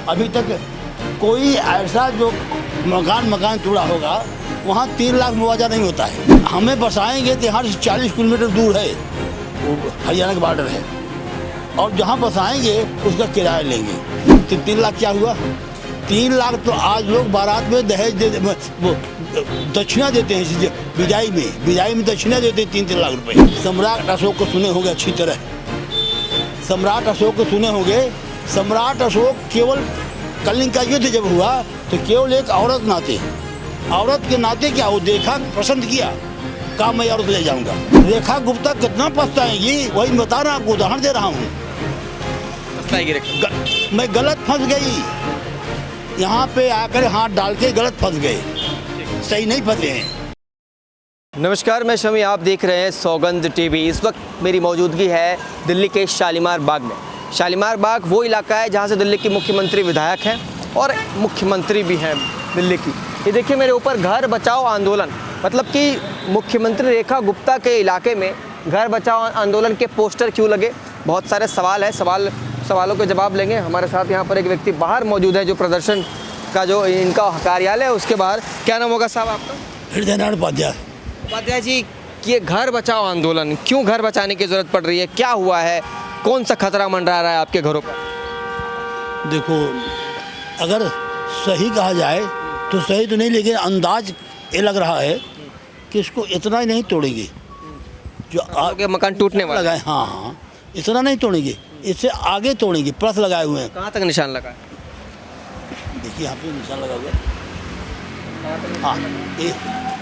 अभी तक कोई ऐसा जो मकान टूटा होगा वहाँ 3 लाख मुआवजा नहीं होता है। हमें बसाएंगे तो यहाँ से 40 किलोमीटर दूर है, वो हरियाणा का बॉर्डर है, और जहाँ बसाएंगे उसका किराया लेंगे। तो 3 लाख क्या हुआ? 3 लाख तो आज लोग बारात में दहेज वो दक्षिणा देते हैं, विदाई में दक्षिणा देते हैं 3-3 लाख रुपए। सम्राट अशोक को सुने होंगे अच्छी तरह, सम्राट अशोक को सुने होंगे। सम्राट अशोक केवल कलिंग का युद्ध जब हुआ तो केवल एक औरत के नाते क्या वो देखा, पसंद किया, कहा मैं औरत ले जाऊंगा। रेखा गुप्ता कितना पछताएगी वही बता रहा, आपको उदाहरण दे रहा हूँ। मैं गलत फंस गई, यहाँ पे आकर हाथ डाल के गलत फंस गए, सही नहीं फंसे हैं। नमस्कार, मैं शमी, आप देख रहे हैं सौगंध टीवी। इस वक्त मेरी मौजूदगी है दिल्ली के शालीमार बाग में। शालीमार बाग वो इलाका है जहाँ से दिल्ली के मुख्यमंत्री विधायक हैं और मुख्यमंत्री भी हैं दिल्ली की। ये देखिए मेरे ऊपर, घर बचाओ आंदोलन, मतलब कि मुख्यमंत्री रेखा गुप्ता के इलाके में घर बचाओ आंदोलन के पोस्टर क्यों लगे। बहुत सारे सवाल है, सवालों के जवाब लेंगे। हमारे साथ यहाँ पर एक व्यक्ति बाहर मौजूद है जो प्रदर्शन का जो इनका कार्यालय है उसके बाहर। क्या नाम होगा साहब आपका? हृदय नारायण उपाध्याय जी, ये घर बचाओ आंदोलन, क्यों घर बचाने की ज़रूरत पड़ रही है? क्या हुआ है? कौन सा खतरा मंडरा रहा है आपके घरों पर? देखो, अगर सही कहा जाए तो सही तो नहीं, लेकिन अंदाज ये लग रहा है कि इसको इतना ही नहीं तोड़ेंगे जो आगे मकान टूटने वाला लगाए। हाँ, इतना नहीं तोड़ेंगे, इससे आगे तोड़ेंगे। प्लस लगाए हुए हैं। कहाँ तक निशान लगा है? देखिए यहाँ पे निशान लगा हुआ है। हाँ, ये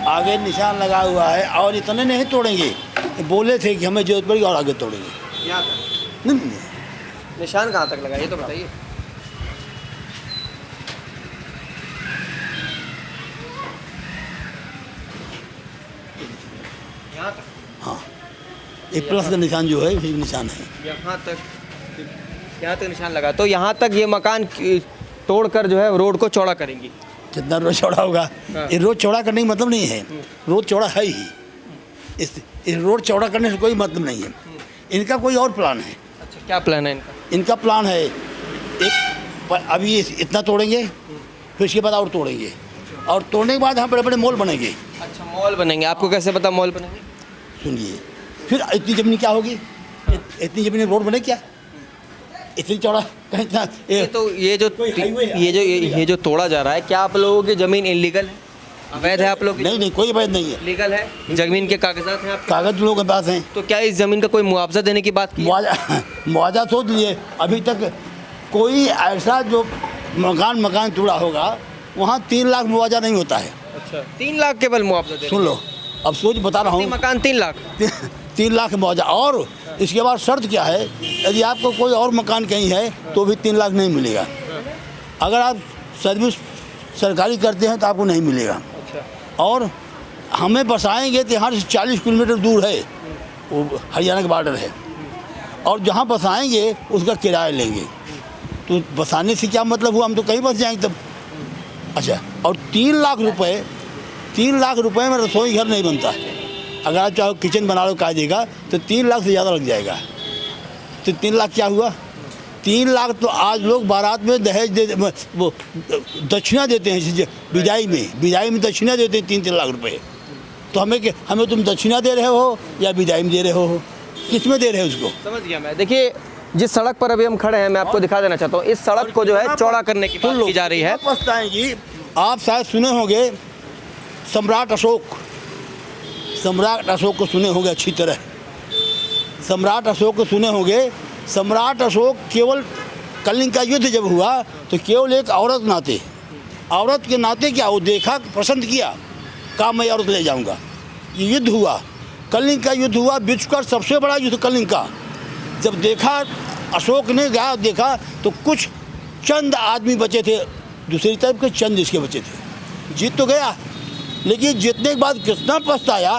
आगे निशान लगा हुआ है, और इतने नहीं तोड़ेंगे। बोले थे कि हमें जरूरत पड़ेगी और आगे तोड़ेंगे। यहाँ तक नहीं, निशान कहाँ तक लगा ये तो बताइए। यहाँ तक? हाँ, एक प्लस का निशान जो है वही निशान है। यहाँ तक निशान लगा। तो यहाँ तक ये मकान तोड़कर जो है रोड को चौड़ा करेंगी। कितना रोड चौड़ा होगा? हाँ। ये रोड चौड़ा करने का मतलब नहीं है, रोड चौड़ा है ही। इस रोड चौड़ा करने से कोई मतलब नहीं है। इनका कोई और प्लान है। अच्छा, क्या प्लान है इनका? इनका प्लान है अभी इतना तोड़ेंगे, फिर इसके बाद और तोड़ेंगे, और तोड़ने के बाद यहाँ बड़े बड़े मॉल बनेंगे। अच्छा, मॉल बनेंगे। आपको कैसे पता मॉल बनेंगे? सुनिए, फिर इतनी ज़मीन क्या होगी? इतनी ज़मीन रोड बने क्या? इतनी चौड़ा कहीं इतना ये जो तोड़ा जा रहा है, क्या आप लोगों की ज़मीन इलीगल है, अवैध है? आप लोग नहीं, कोई अवैध नहीं है, लीगल है। ज़मीन के कागजात हैं आपके? कागज लोगों के पास हैं। तो क्या इस ज़मीन का कोई मुआवजा देने की बात की? मुआवजा सोच लिए, अभी तक कोई ऐसा जो मकान टूटा होगा वहाँ 3 लाख मुआवजा नहीं होता है। अच्छा, 3 लाख केवल मुआवजा? सुन लो, अब सोच बता रहा हूँ। मकान 3 लाख 3 लाख मुआवजा, और इसके बाद शर्त क्या है, यदि आपको कोई और मकान कहीं है तो भी 3 लाख नहीं मिलेगा। अगर आप सर्विस सरकारी करते हैं तो आपको नहीं मिलेगा। अच्छा। और हमें बसाएंगे तो यहाँ से 40 किलोमीटर दूर है, वो हरियाणा का बॉर्डर है, और जहाँ बसाएंगे उसका किराया लेंगे। तो बसाने से क्या मतलब हुआ? हम तो कहीं बस जाएंगे तब। अच्छा, और 3 लाख रुपए में रसोई घर नहीं बनता। अगर आप चाहो किचन बना लो कायदे का तो 3 लाख से ज़्यादा लग जाएगा। तो 3 लाख क्या हुआ? 3 लाख तो आज लोग बारात में दहेज वो दक्षिणा देते हैं, विदाई में दक्षिणा देते हैं 3-3 लाख रुपए। तो हमें तुम दक्षिणा दे रहे हो या विदाई में दे रहे हो? किस में दे रहे हो उसको? समझ गया मैं। देखिए, जिस सड़क पर अभी हम खड़े हैं, मैं आपको दिखा देना चाहता हूँ। इस सड़क को जो है चौड़ा करने की बात की जा रही है। पछताएंगी। आप शायद सुने होंगे सम्राट अशोक को सुने होंगे अच्छी तरह। सम्राट अशोक को सुने होंगे। सम्राट अशोक केवल कलिंग का युद्ध जब हुआ तो केवल एक औरत के नाते क्या वो देखा, पसंद किया, कहा मैं औरत ले जाऊंगा। ये युद्ध हुआ, कलिंग का युद्ध हुआ, विश्व का सबसे बड़ा युद्ध कलिंग का। जब देखा, अशोक ने गया देखा तो कुछ चंद आदमी बचे थे, दूसरी तरफ के चंद इसके बचे थे। जीत तो गया, लेकिन जीतने के बाद कितना पछताया।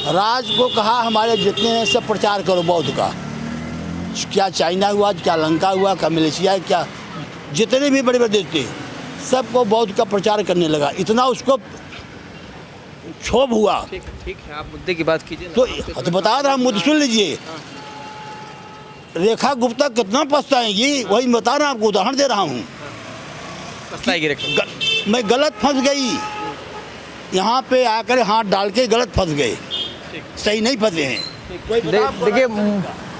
राज को कहा हमारे जितने हैं सब प्रचार करो बौद्ध का। क्या चाइना हुआ, क्या लंका हुआ, क्या मलेशिया, क्या जितने भी बड़े बड़े देश थे सबको बौद्ध का प्रचार करने लगा। इतना उसको क्षोभ हुआ। ठीक है, आप मुद्दे की बात कीजिए। तो बता रहा, मुद्दे सुन लीजिए। रेखा गुप्ता कितना पछताएंगी वही बता रहा हूँ, आपको उदाहरण दे रहा हूँ। पछताएगी रेखा। मैं गलत फंस गई, यहाँ पे आकर हाथ डाल के गलत फंस गए, सही नहीं फंसे हैं। कोई देखिए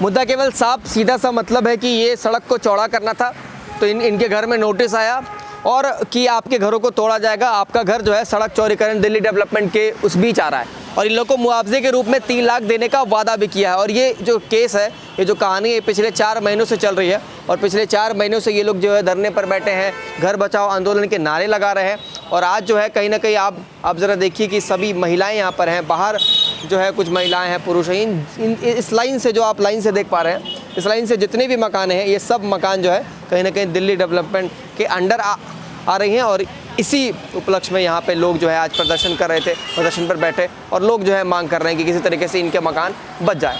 मुद्दा केवल साफ सीधा सा मतलब है कि ये सड़क को चौड़ा करना था, तो इनके घर में नोटिस आया और कि आपके घरों को तोड़ा जाएगा, आपका घर जो है सड़क चौड़ीकरण दिल्ली डेवलपमेंट के उस बीच आ रहा है और इन लोगों को मुआवजे के रूप में 3 लाख देने का वादा भी किया है। और ये जो केस है, ये जो कहानी है, पिछले 4 महीनों से चल रही है और पिछले 4 महीनों से ये लोग जो है धरने पर बैठे हैं, घर बचाओ आंदोलन के नारे लगा रहे हैं। और आज जो है कहीं ना कहीं आप ज़रा देखिए कि सभी महिलाएं यहाँ पर हैं, बाहर जो है कुछ महिलाएं हैं, पुरुष हैं। इस लाइन से जो आप लाइन से देख पा रहे हैं, इस लाइन से जितने भी मकान हैं, ये सब मकान जो है कहीं ना कहीं दिल्ली डेवलपमेंट के अंडर आ रही हैं। और इसी उपलक्ष्य में यहाँ पे लोग जो है आज प्रदर्शन कर रहे थे, प्रदर्शन पर बैठे और लोग जो है मांग कर रहे हैं कि किसी तरीके से इनके मकान बच जाए।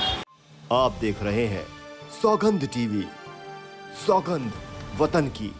आप देख रहे हैं सौगंध टीवी, सौगंध वतन की।